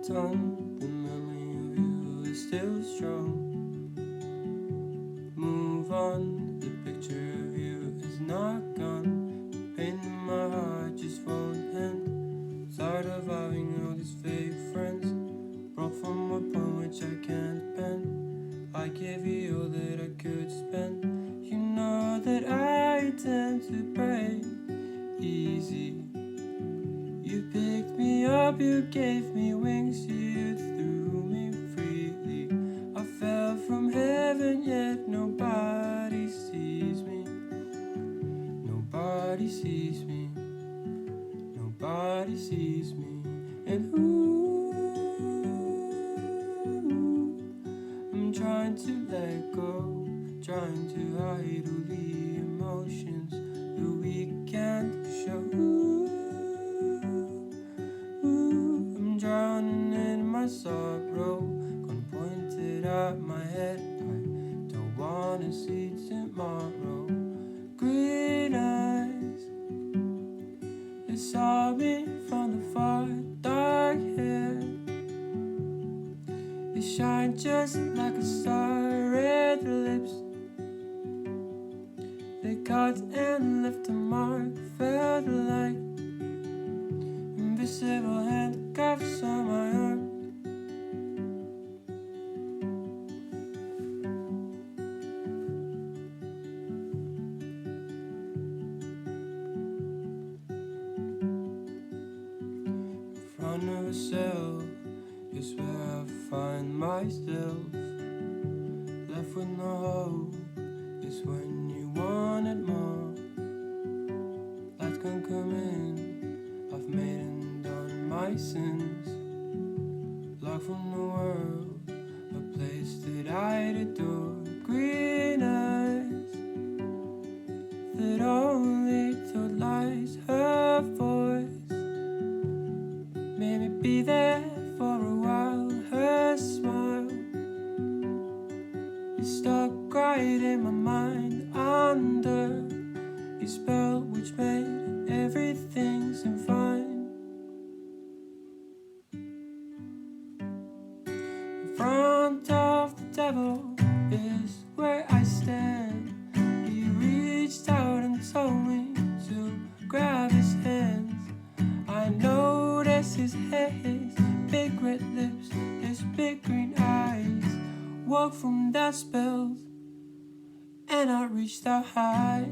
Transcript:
done, the memory of you is still strong. Move on, the picture of you is not gone. The pain in my heart just won't end. Tired of having all these fake friends, broke from a point which I can't bend. I gave you all that I could spend. You know that I tend to break easy. You picked me up, you gave me wings, you threw me freely. I fell from heaven, yet nobody sees me. Nobody sees me. Nobody sees me. And I'm trying to let go, trying to hide all the emotions that we can't show. I'm drowning in my sorrow, gonna point it at my head. I don't wanna see tomorrow. Green eyes, they saw me from the far, dark hair. They shine just like a star, red lips. They cut and left a mark, felt like invisible handcuffs on my arm. In front of a cell is where I find myself. Left with no hope is when you wanted more. Light can come in, I've made and done my sins. Locked from the world, a place that I'd adore. Green eyes that only told lies. Her voice made me be there for a while. Her smile is stuck right in my mind, under a spell which made everything seem fine. In front of the devil is where I stand. He reached out and told me to grab his hands. I noticed his hair, his big red lips, his big green eyes. Woke from that spell and I reached out high.